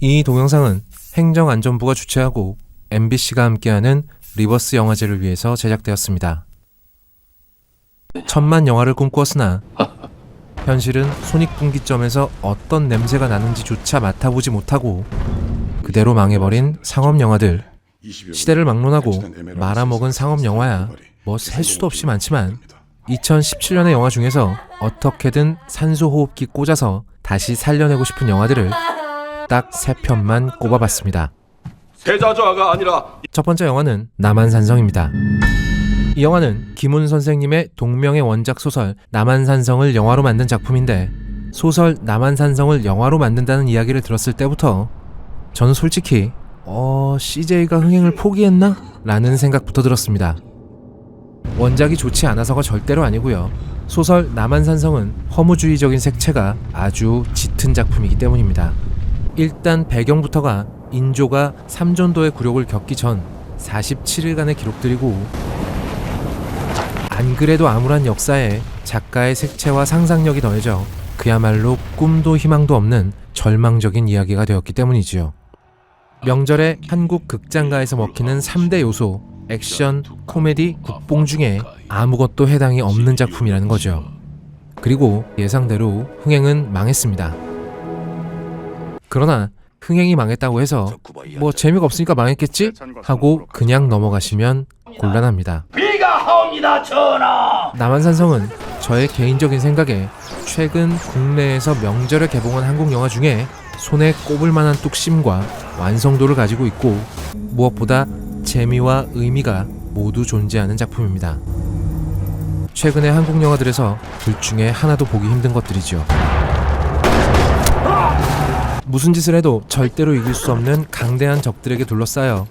이 동영상은 행정안전부가 주최하고 MBC가 함께하는 리버스 영화제를 위해서 제작되었습니다. 천만 영화를 꿈꾸었으나 현실은 손익분기점에서 어떤 냄새가 나는지조차 맡아보지 못하고 그대로 망해버린 상업영화들. 시대를 막론하고 말아먹은 상업영화야 뭐 셀 수도 없이 많지만 2017년의 영화 중에서 어떻게든 산소호흡기 꽂아서 다시 살려내고 싶은 영화들을 딱 3편만 꼽아봤습니다. 세자좌가 아니라 첫 번째 영화는 남한산성입니다. 이 영화는 김훈 선생님의 동명의 원작 소설 남한산성을 영화로 만든 작품인데, 소설 남한산성을 영화로 만든다는 이야기를 들었을 때부터 저는 솔직히 CJ가 흥행을 포기했나? 라는 생각부터 들었습니다. 원작이 좋지 않아서가 절대로 아니고요. 소설 남한산성은 허무주의적인 색채가 아주 짙은 작품이기 때문입니다. 일단 배경부터가 인조가 삼전도의 굴욕을 겪기 전 47일간의 기록들이고, 안 그래도 암울한 역사에 작가의 색채와 상상력이 더해져 그야말로 꿈도 희망도 없는 절망적인 이야기가 되었기 때문이지요. 명절에 한국 극장가에서 먹히는 3대 요소, 액션, 코미디, 국뽕 중에 아무것도 해당이 없는 작품이라는 거죠. 그리고 예상대로 흥행은 망했습니다. 그러나 흥행이 망했다고 해서 뭐 재미가 없으니까 망했겠지? 하고 그냥 넘어가시면 곤란합니다. 비가 하옵니다, 전하. 남한산성은 저의 개인적인 생각에 최근 국내에서 명절에 개봉한 한국 영화 중에 손에 꼽을 만한 뚝심과 완성도를 가지고 있고, 무엇보다 재미와 의미가 모두 존재하는 작품입니다. 최근의 한국 영화들에서 둘 중에 하나도 보기 힘든 것들이죠. 무슨 짓을 해도 절대로 이길 수 없는 강대한 적들에게 둘러싸여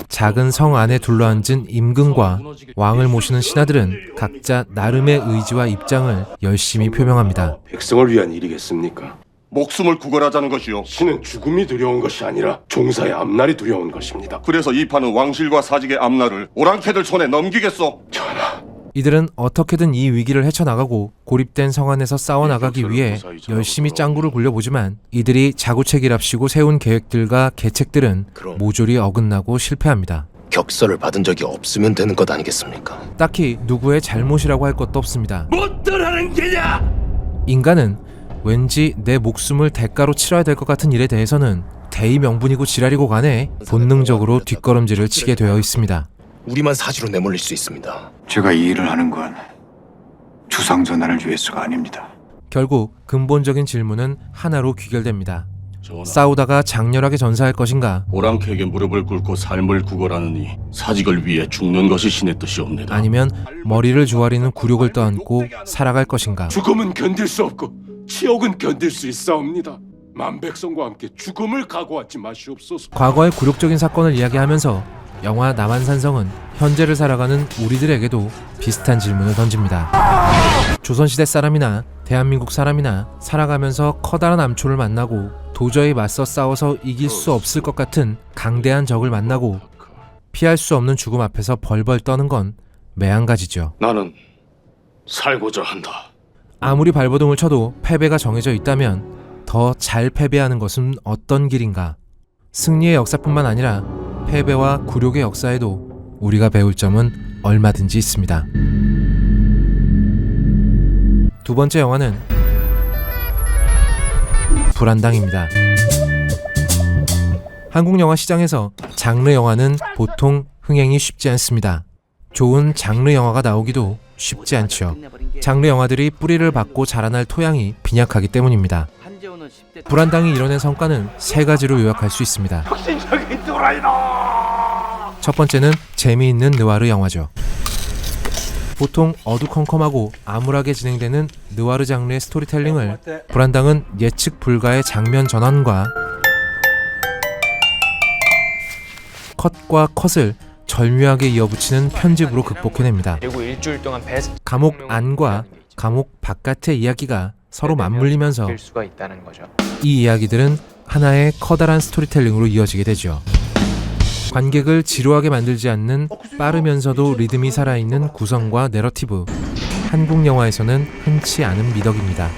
작은 성 안에 둘러앉은 임금과 왕을 모시는 신하들은 각자 나름의 의지와 입장을 열심히 표명합니다. 백성을 위한 일이겠습니까? 목숨을 구걸하자는 것이요. 신은 죽음이 두려운 것이 아니라 종사의 앞날이 두려운 것입니다. 그래서 이 판은 왕실과 사직의 앞날을 오랑캐들 손에 넘기겠소. 전하, 이들은 어떻게든 이 위기를 헤쳐나가고 고립된 성 안에서 싸워나가기 위해 열심히 짱구를 굴려보지만 이들이 자구책이랍시고 세운 계획들과 계책들은 모조리 어긋나고 실패합니다. 격서를 받은 적이 없으면 되는 것 아니겠습니까? 딱히 누구의 잘못이라고 할 것도 없습니다. 못들하는 게냐? 인간은 왠지 내 목숨을 대가로 치러야 될 것 같은 일에 대해서는 대의 명분이고 지랄이고 간에 본능적으로 뒷걸음질을 치게 되어 있습니다. 우리만 사지로 내몰릴 수 있습니다. 제가 이 일을 하는 건 주상전환을 위해서가 아닙니다. 결국 근본적인 질문은 하나로 귀결됩니다. 싸우다가 장렬하게 전사할 것인가, 오랑캐에게 무릎을 꿇고 삶을 구걸하느니 사직을 위해 죽는 것이 신의 뜻이옵니다. 아니면 머리를 조아리는 굴욕을 떠안고 살아갈 것인가. 죽음은 견딜 수 없고 치욕은 견딜 수 있사옵니다. 만백성과 함께 죽음을 각오하지 마시옵소서. 과거의 굴욕적인 사건을 이야기하면서 영화 남한산성은 현재를 살아가는 우리들에게도 비슷한 질문을 던집니다. 조선시대 사람이나 대한민국 사람이나 살아가면서 커다란 암초를 만나고 도저히 맞서 싸워서 이길 수 없을 것 같은 강대한 적을 만나고 피할 수 없는 죽음 앞에서 벌벌 떠는 건 매한가지죠. 나는 살고자 한다. 아무리 발버둥을 쳐도 패배가 정해져 있다면 더 잘 패배하는 것은 어떤 길인가? 승리의 역사뿐만 아니라 패배와 굴욕의 역사에도 우리가 배울 점은 얼마든지 있습니다. 두 번째 영화는 불안당입니다. 한국 영화 시장에서 장르 영화는 보통 흥행이 쉽지 않습니다. 좋은 장르 영화가 나오기도 쉽지 않죠. 장르 영화들이 뿌리를 받고 자라날 토양이 빈약하기 때문입니다. 불안당이 이뤄낸 성과는 3가지로 요약할 수 있습니다. 첫 번째는 재미있는 느와르 영화죠. 보통 어두컴컴하고 암울하게 진행되는 느와르 장르의 스토리텔링을 불안당은 예측 불가의 장면 전환과 컷과 컷을 절묘하게 이어붙이는 편집으로 극복해냅니다. 감옥 안과 감옥 바깥의 이야기가 서로 맞물리면서 이 이야기들은 하나의 커다란 스토리텔링으로 이어지게 되죠. 관객을 지루하게 만들지 않는 빠르면서도 리듬이 살아있는 구성과 내러티브, 한국 영화에서는 흔치 않은 미덕입니다.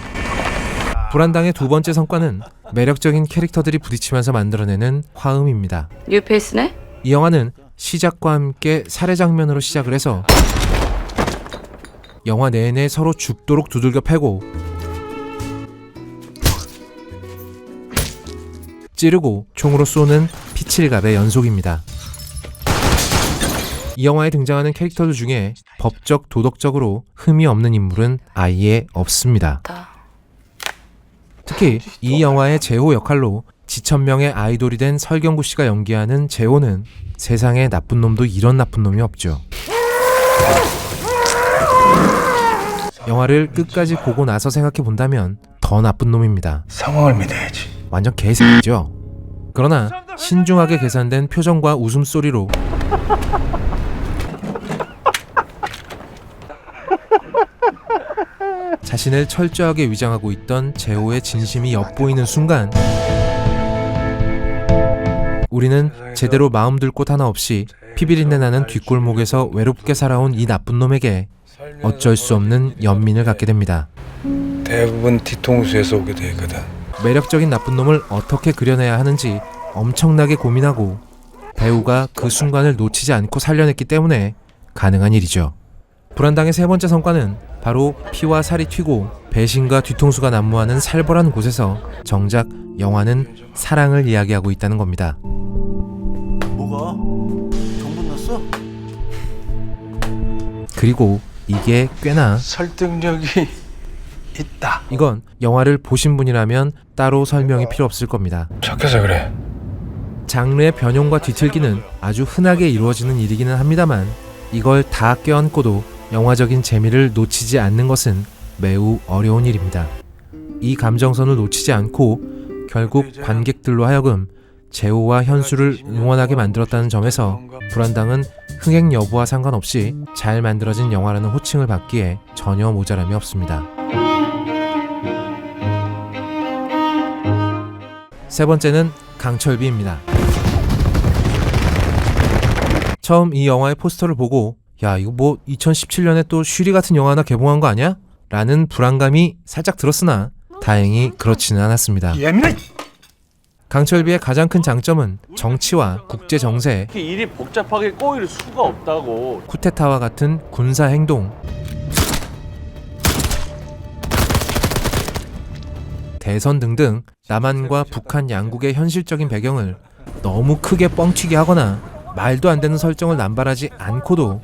불안당의 두 번째 성과는 매력적인 캐릭터들이 부딪히면서 만들어내는 화음입니다. 뉴페이스네? 이 영화는 시작과 함께 살해 장면으로 시작을 해서 영화 내내 서로 죽도록 두들겨 패고 찌르고 총으로 쏘는 피칠갑의 연속입니다. 이 영화에 등장하는 캐릭터들 중에 법적, 도덕적으로 흠이 없는 인물은 아예 없습니다. 특히 이 영화의 재호 역할로 지천명의 아이돌이 된 설경구 씨가 연기하는 재호는 세상에 나쁜 놈도 이런 나쁜 놈이 없죠. 영화를 끝까지 보고 나서 생각해 본다면 더 나쁜 놈입니다. 상황을 믿어야지. 완전 개새끼죠. 그러나 신중하게 계산된 표정과 웃음소리로 자신을 철저하게 위장하고 있던 재호의 진심이 엿보이는 순간 우리는 제대로 마음 둘 곳 하나 없이 피비린내 나는 뒷골목에서 외롭게 살아온 이 나쁜 놈에게 어쩔 수 없는 연민을 갖게 됩니다. 대부분 뒤통수에서 오게 돼 있거든. 매력적인 나쁜 놈을 어떻게 그려내야 하는지 엄청나게 고민하고 배우가 그 순간을 놓치지 않고 살려냈기 때문에 가능한 일이죠. 불안당의 세 번째 성과는 바로 피와 살이 튀고 배신과 뒤통수가 난무하는 살벌한 곳에서 정작 영화는 사랑을 이야기하고 있다는 겁니다. 뭐가? 정보 났어? 그리고 이게 꽤나 설득력이 있다. 이건 영화를 보신 분이라면 따로 설명이 필요 없을 겁니다. 착해서 그래. 장르의 변형과 뒤틀기는 아주 흔하게 이루어지는 일이기는 합니다만 이걸 다 껴안고도 영화적인 재미를 놓치지 않는 것은 매우 어려운 일입니다. 이 감정선을 놓치지 않고 결국 관객들로 하여금 재호와 현수를 응원하게 만들었다는 점에서 불안당은 흥행 여부와 상관없이 잘 만들어진 영화라는 호칭을 받기에 전혀 모자람이 없습니다. 세 번째는 강철비입니다. 처음 이 영화의 포스터를 보고 야 이거 뭐 2017년에 또 쉬리 같은 영화 하나 개봉한 거 아니야? 라는 불안감이 살짝 들었으나 다행히 그렇지는 않았습니다. 강철비의 가장 큰 장점은 정치와 국제 정세, 일이 복잡하게 꼬일 수가 없다고. 쿠데타와 같은 군사 행동, 대선 등등 남한과 북한 양국의 현실적인 배경을 너무 크게 뻥튀기 하거나 말도 안 되는 설정을 남발하지 않고도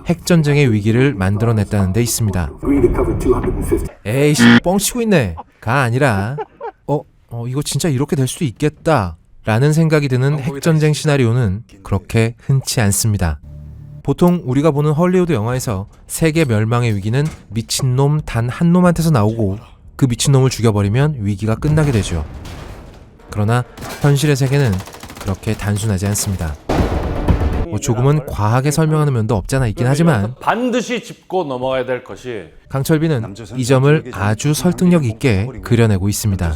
핵전쟁의 위기를 만들어냈다는 데 있습니다. 에이씨 뻥치고 있네 가 아니라 이거 진짜 이렇게 될 수도 있겠다 라는 생각이 드는 핵전쟁 시나리오는 그렇게 흔치 않습니다. 보통 우리가 보는 헐리우드 영화에서 세계 멸망의 위기는 미친놈 단 한 놈한테서 나오고 그 미친놈을 죽여버리면 위기가 끝나게 되죠. 그러나 현실의 세계는 그렇게 단순하지 않습니다. 조금은 과하게 설명하는 면도 없잖아 있긴 하지만 반드시 짚고 넘어가야 될 것이 강철비는 이 점을 아주 설득력 있게 그려내고 있습니다.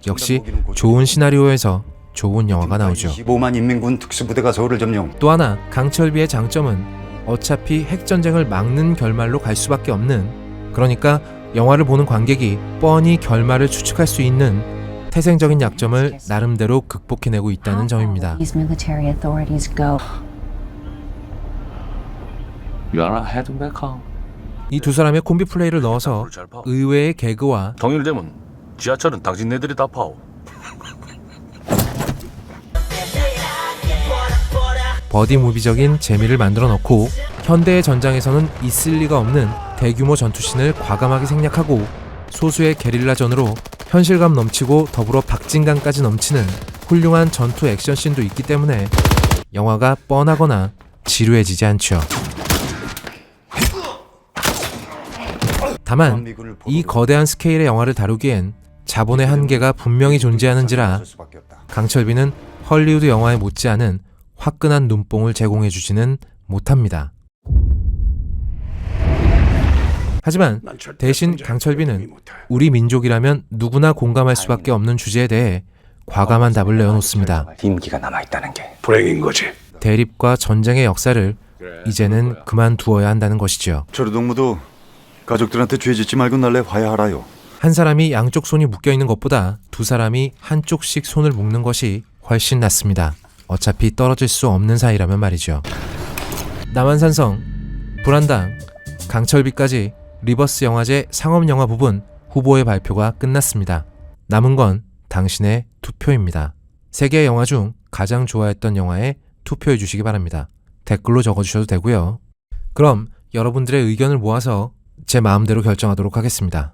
역시 좋은 시나리오에서 좋은 영화가 나오죠. 15만 인민군 특수부대가 서울을 점령. 또 하나 강철비의 장점은 어차피 핵전쟁을 막는 결말로 갈 수밖에 없는, 그러니까 영화를 보는 관객이 뻔히 결말을 추측할 수 있는 태생적인 약점을 나름대로 극복해내고 있다는 점입니다. 이 두 사람의 콤비 플레이를 넣어서 의외의 개그와 동일되면 지하철은 당신네들이 다 파오. 버디 무비적인 재미를 만들어 넣고 현대의 전장에서는 있을 리가 없는 대규모 전투씬을 과감하게 생략하고 소수의 게릴라전으로 현실감 넘치고 더불어 박진감까지 넘치는 훌륭한 전투 액션씬도 있기 때문에 영화가 뻔하거나 지루해지지 않죠. 다만 이 거대한 스케일의 영화를 다루기엔 자본의 한계가 분명히 존재하는지라 강철비는 헐리우드 영화에 못지않은 화끈한 눈뽕을 제공해주지는 못합니다. 하지만 대신 강철비는 우리 민족이라면 누구나 공감할 수밖에 없는 주제에 대해 과감한 답을 내어놓습니다. 임기가 남아있다는 게 불행인 거지. 대립과 전쟁의 역사를 이제는 그만두어야 한다는 것이죠. 저로 동무도 가족들한테 죄 짓지 말고 날래 화해하라요. 한 사람이 양쪽 손이 묶여 있는 것보다 두 사람이 한쪽씩 손을 묶는 것이 훨씬 낫습니다. 어차피 떨어질 수 없는 사이라면 말이죠. 남한산성, 불안당, 강철비까지 리버스 영화제 상업영화 부분 후보의 발표가 끝났습니다. 남은 건 당신의 투표입니다. 세계 영화 중 가장 좋아했던 영화에 투표해 주시기 바랍니다. 댓글로 적어주셔도 되고요. 그럼 여러분들의 의견을 모아서 제 마음대로 결정하도록 하겠습니다.